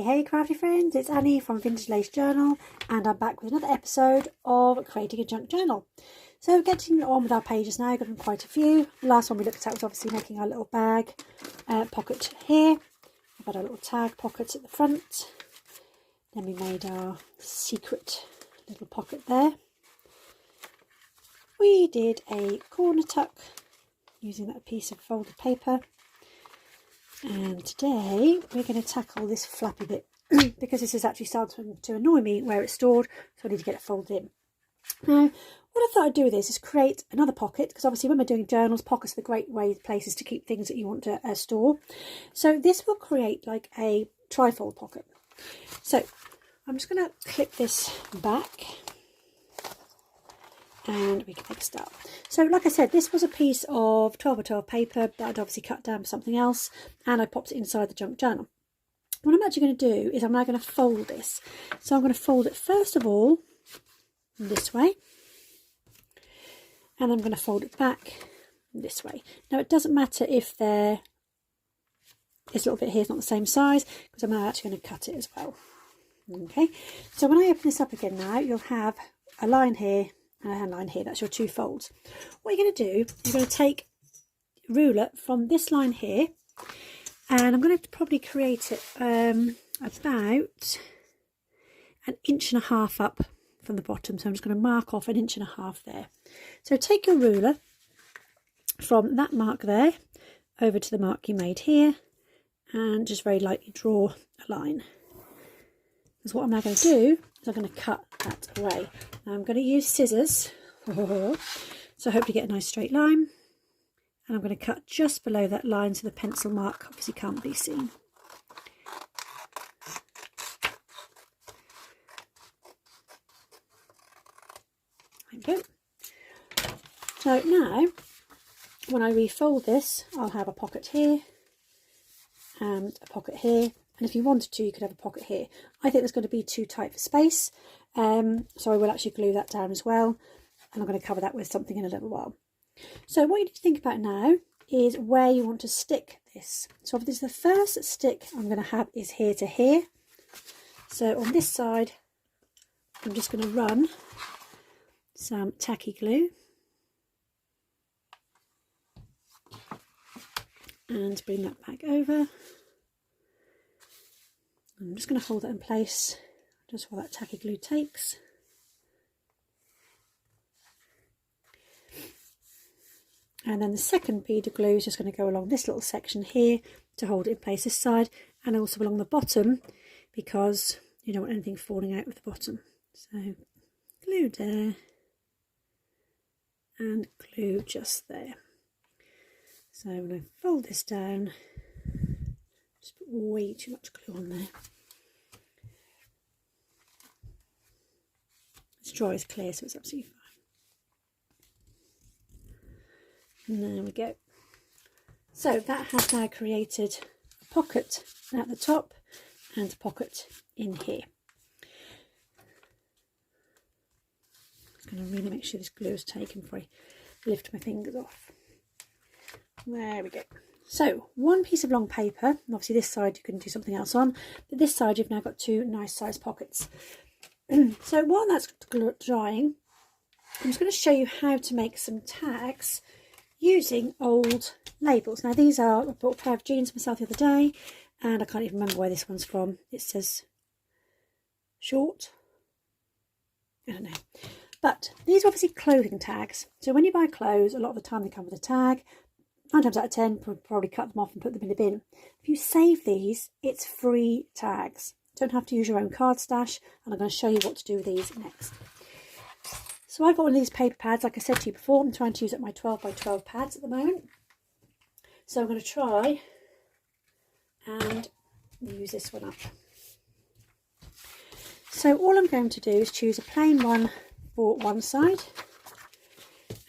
Hey crafty friends, it's Annie from Vintage Lace Journal and I'm back with another episode of creating a junk journal. So getting on with our pages now, got quite a few. The last one we looked at was obviously making our little bag pocket here. We've got our little tag pockets at the front. Then we made our secret little pocket there. We did a corner tuck using that piece of folded paper. And today we're going to tackle this flappy bit because this is actually starting to annoy me where it's stored, so I need to get it folded in. Now, what I thought I'd do with this is create another pocket, because obviously when we're doing journals, pockets are the great places to keep things that you want to store. So this will create like a trifold pocket. So I'm just going to clip this back and we can make a start. So like I said, this was a piece of 12 by 12 paper that I'd obviously cut down for something else, and I popped it inside the junk journal. What I'm actually going to do is I'm now going to fold this. So I'm going to fold it first of all this way, and I'm going to fold it back this way. Now it doesn't matter if this little bit here is not the same size, because I'm now actually going to cut it as well. Okay, so when I open this up again now, you'll have a line here and a line here. That's your two folds. What you're going to do, you're going to take a ruler from this line here, and I'm going to probably create it about 1.5 inches up from the bottom. So I'm just going to mark off 1.5 inches there. So take your ruler from that mark there over to the mark you made here, and just very lightly draw a line. Because what I'm now going to do is I'm going to cut that away. Now I'm going to use scissors, so I hope you get a nice straight line. And I'm going to cut just below that line so the pencil mark obviously can't be seen. There we go. So now, when I refold this, I'll have a pocket here and a pocket here. And if you wanted to, you could have a pocket here. I think there's going to be too tight for space, so I will actually glue that down as well. And I'm going to cover that with something in a little while. So what you need to think about now is where you want to stick this. So obviously the first stick I'm going to have is here to here. So on this side, I'm just going to run some tacky glue. And bring that back over. I'm just going to hold that in place just while that tacky glue takes. And then the second bead of glue is just going to go along this little section here to hold it in place this side, and also along the bottom because you don't want anything falling out of the bottom. So glue there and glue just there. So I'm going to fold this down. Just put way too much glue on there. This drawer is clear, so it's absolutely fine. And there we go. So that has now created a pocket at the top and a pocket in here. Just going to really make sure this glue is taken before I lift my fingers off. There we go. So one piece of long paper, and obviously this side you can do something else on, but this side you've now got two nice sized pockets. So while that's drying, I'm just going to show you how to make some tags using old labels. Now these are, I bought a pair of jeans myself the other day, and I can't even remember where this one's from. It says short, I don't know. But these are obviously clothing tags. So when you buy clothes, a lot of the time they come with a tag. 9 times out of 10, probably cut them off and put them in the bin. If you save these, it's free tags. Don't have to use your own card stash, and I'm going to show you what to do with these next. So I've got one of these paper pads, like I said to you before. I'm trying to use up my 12 by 12 pads at the moment. So I'm going to try and use this one up. So all I'm going to do is choose a plain one for one side,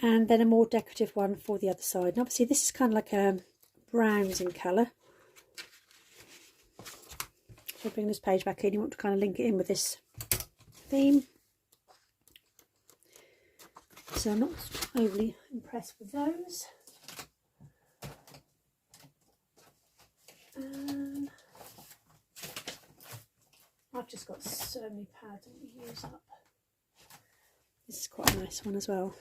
and then a more decorative one for the other side. And obviously this is kind of like a browns in colour. So bring this page back in, you want to kind of link it in with this theme. So I'm not overly impressed with those. I've just got so many pads I'm going to use up. This is quite a nice one as well.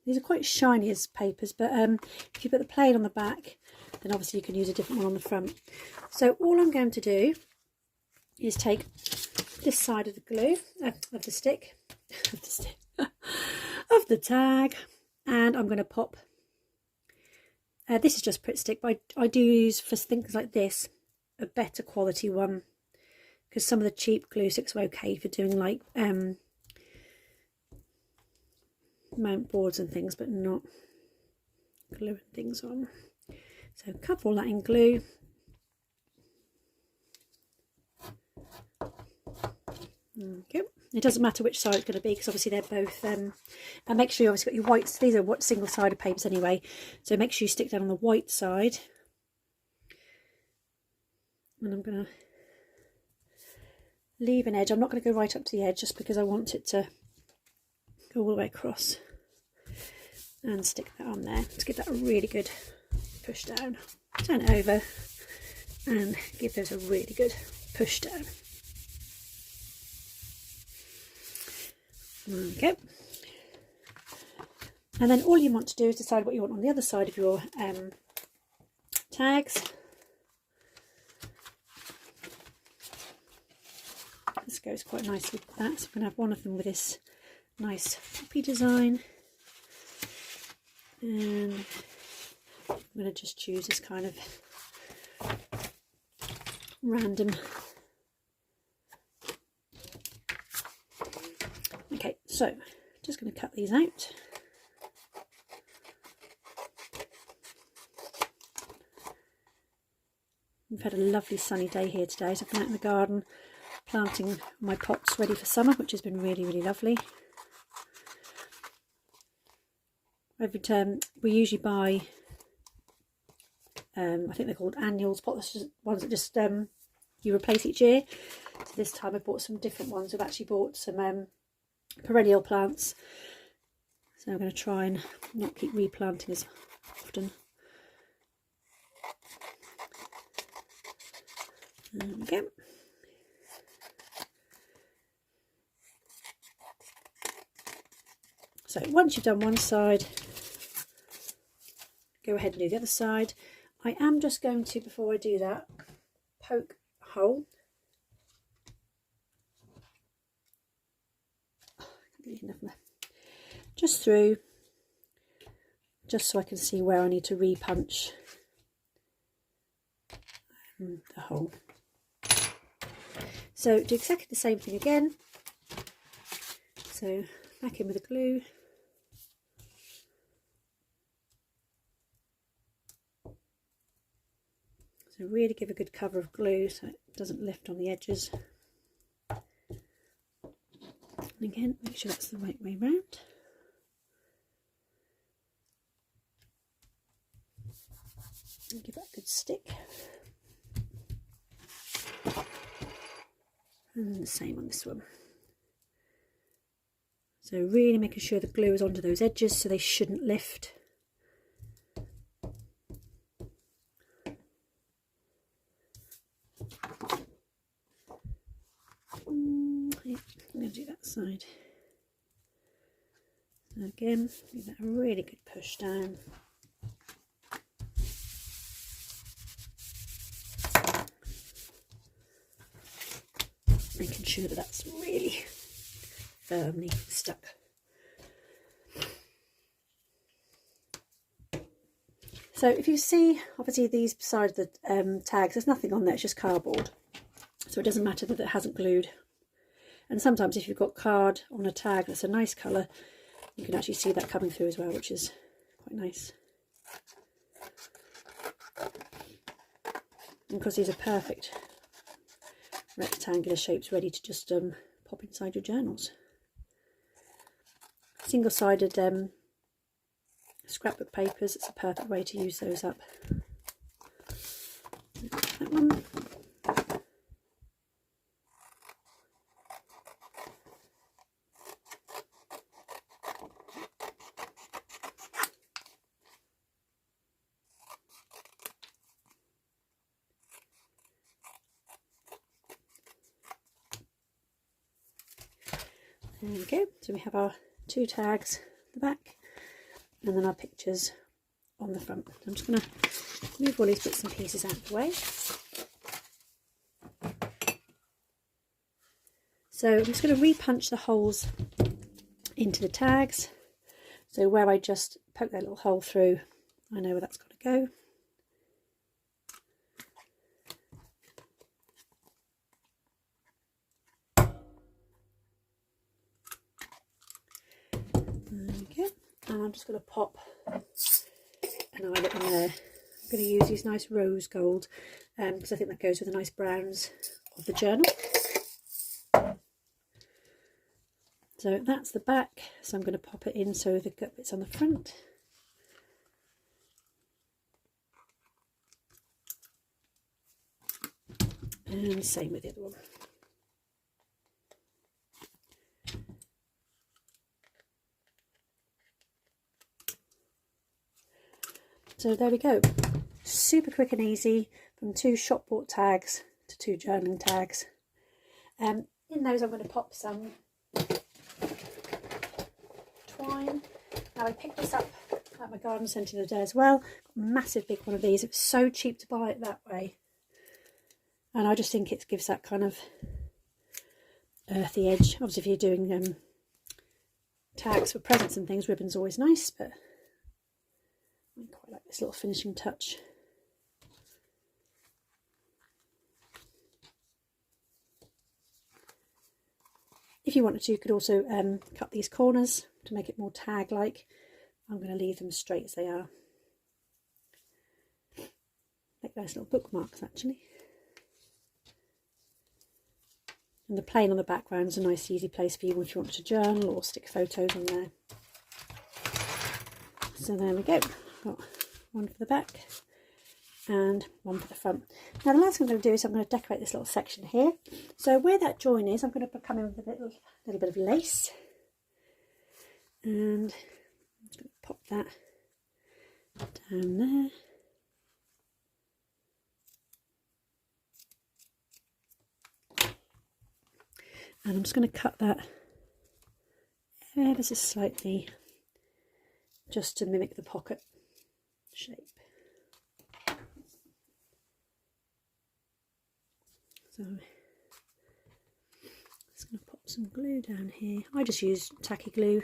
These are quite shiny as papers, but if you put the plain on the back, then obviously you can use a different one on the front. So all I'm going to do is take this side of the glue, of the stick, of the tag, and I'm going to pop. This is just Pritt stick, but I do use for things like this a better quality one, because some of the cheap glue sticks are okay for doing like mount boards and things, but not gluing things on. So cover all that in glue. Okay. It doesn't matter which side it's going to be, because obviously they're both and make sure you obviously got your whites. These are what single-sided papers anyway, so make sure you stick down on the white side. And I'm going to leave an edge. I'm not going to go right up to the edge, just because I want it to go all the way across, and stick that on there. Let's give that a really good push down. Turn it over and give those a really good push down. Okay. And then all you want to do is decide what you want on the other side of your tags. This goes quite nicely with that. So I'm going to have one of them with this nice poppy design. And I'm going to just choose this kind of random. Okay, so just going to cut these out. We've had a lovely sunny day here today, so I've been out in the garden planting my pots ready for summer, which has been really, really lovely. We usually buy, I think they're called annuals pots, ones that just you replace each year. So this time I bought some different ones. I've actually bought some perennial plants, so I'm going to try and not keep replanting as often. There we go. So once you've done one side, go ahead and do the other side. I am just going to, before I do that, poke a hole. Just through, just so I can see where I need to re-punch the hole. So do exactly the same thing again. So back in with the glue. So really give a good cover of glue so it doesn't lift on the edges. And again, make sure that's the right way round. And give that a good stick. And the same on this one. So really making sure the glue is onto those edges so they shouldn't lift. Yeah, I'm going to do that side. So again, give that a really good push down. Making sure that that's really firmly stuck. So if you see, obviously these side of the tags, there's nothing on there, it's just cardboard. So it doesn't matter that it hasn't glued. And sometimes if you've got card on a tag that's a nice colour, you can actually see that coming through as well, which is quite nice. And because these are perfect rectangular shapes ready to just pop inside your journals. Single-sided scrapbook papers, it's a perfect way to use those up. That one. There we go. So we have our 2 tags at the back and then our pictures on the front. I'm just going to move all these bits and pieces out of the way. So I'm just going to re-punch the holes into the tags. So where I just poke that little hole through, I know where that's got to go. There we go. And I'm just going to pop an eyelet in there. I'm going to use these nice rose gold because I think that goes with the nice browns of the journal. So that's the back, so I'm going to pop it in so the gut bit's on the front. And same with the other one. So there we go. Super quick and easy, from 2 shop bought tags to 2 journaling tags. In those I'm going to pop some twine. Now I picked this up at my garden centre the other day as well. Got a massive big one of these. It was so cheap to buy it that way. And I just think it gives that kind of earthy edge. Obviously if you're doing tags for presents and things, ribbon's always nice, but I quite like this little finishing touch. If you wanted to, you could also cut these corners to make it more tag-like. I'm going to leave them straight as they are. Make nice little bookmarks, actually. And the plain on the background is a nice, easy place for you if you want to journal or stick photos on there. So there we go. Got one for the back and one for the front. Now the last thing I'm going to do is I'm going to decorate this little section here. So where that join is, I'm going to come in with a little bit of lace, and I'm just going to pop that down there. And I'm just going to cut that ever so slightly just to mimic the pocket shape. So I'm just going to pop some glue down here. I just use tacky glue.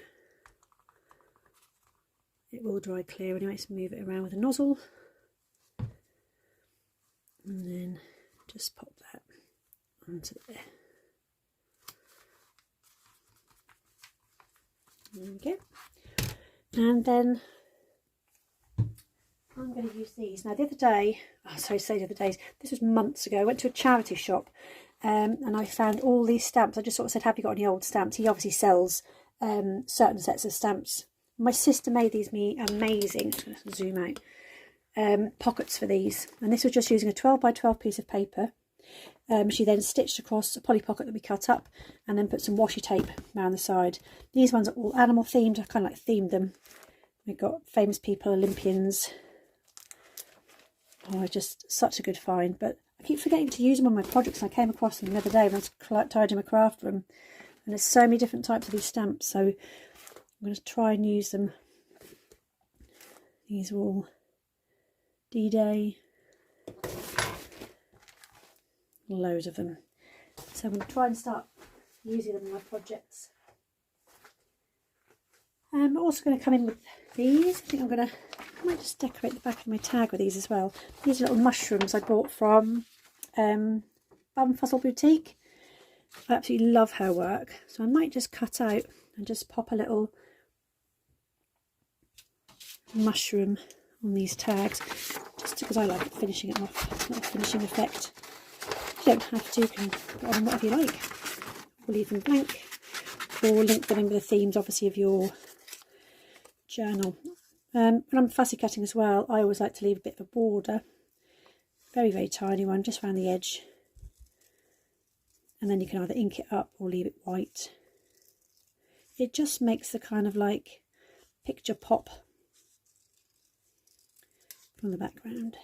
It will dry clear anyway, so move it around with a nozzle. And then just pop that onto there. There we go. And then I'm going to use these. Now the other day, this was months ago, I went to a charity shop and I found all these stamps. I just sort of said, have you got any old stamps? He obviously sells certain sets of stamps. My sister made these amazing, I'm just going to zoom out, pockets for these. And this was just using a 12 by 12 piece of paper. She then stitched across a poly pocket that we cut up and then put some washi tape around the side. These ones are all animal themed. I kind of like themed them. We've got famous people, Olympians. Oh, just such a good find. But I keep forgetting to use them on my projects. I came across them the other day when I was tidying my craft room. And there's so many different types of these stamps. So I'm going to try and use them. These are all D-Day. Loads of them. So I'm going to try and start using them in my projects. I'm also going to come in with these. I think I might just decorate the back of my tag with these as well. These are little mushrooms I bought from Bum Fuzzle Boutique. I absolutely love her work. So I might just cut out and just pop a little mushroom on these tags, just because I like finishing it off. It's not a finishing effect. You don't have to, you can put on whatever you like, or leave them blank, or link them in with the themes obviously of your journal. When I'm fussy cutting as well, I always like to leave a bit of a border, very, very tiny one, just around the edge, and then you can either ink it up or leave it white. It just makes the kind of like picture pop from the background.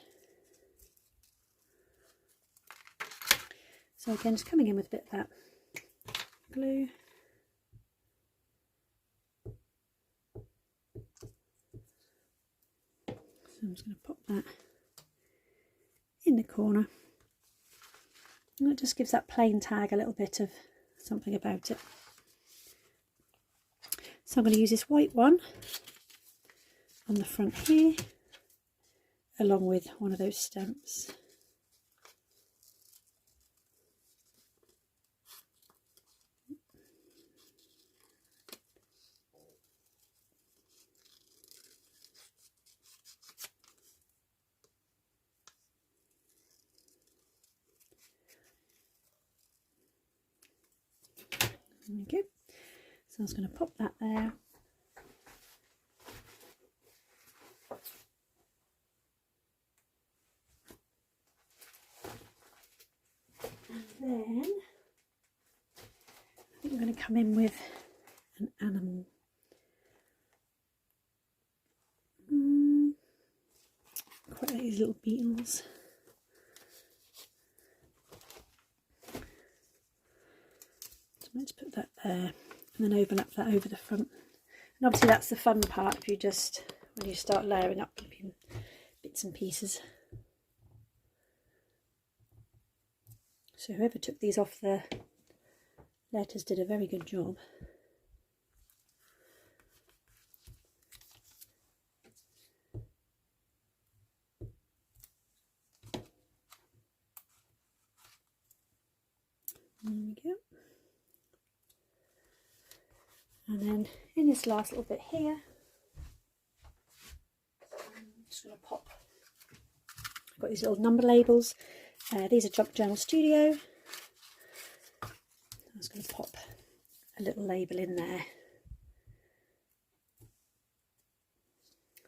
So again, just coming in with a bit of that glue. So I'm just going to pop that in the corner. And it just gives that plain tag a little bit of something about it. So I'm going to use this white one on the front here, along with one of those stamps. There we go. So I was going to pop that there. And then I think I'm going to come in with an animal. Quite like these little beetles. So let's put that there and then overlap that over the front. And obviously that's the fun part if you just, when you start layering up bits and pieces. So whoever took these off the letters did a very good job. There we go. And then in this last little bit here, I'm just going to pop, I've got these little number labels. These are Junk Journal Studio. I'm just going to pop a little label in there.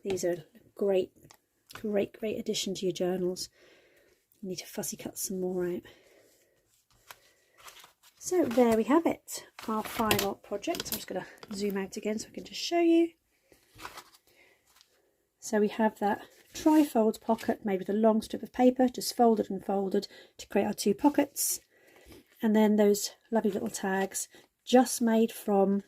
These are great addition to your journals. You need to fussy cut some more out. So there we have it, our final project. I'm just going to zoom out again so I can just show you. So we have that trifold pocket made with a long strip of paper, just folded and folded to create our two pockets. And then those lovely little tags just made from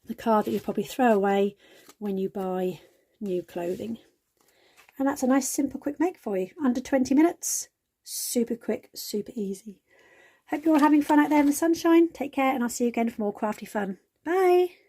the card that you probably throw away when you buy new clothing. And that's a nice simple quick make for you. Under 20 minutes, super quick, super easy. Hope you're all having fun out there in the sunshine. Take care and I'll see you again for more crafty fun. Bye!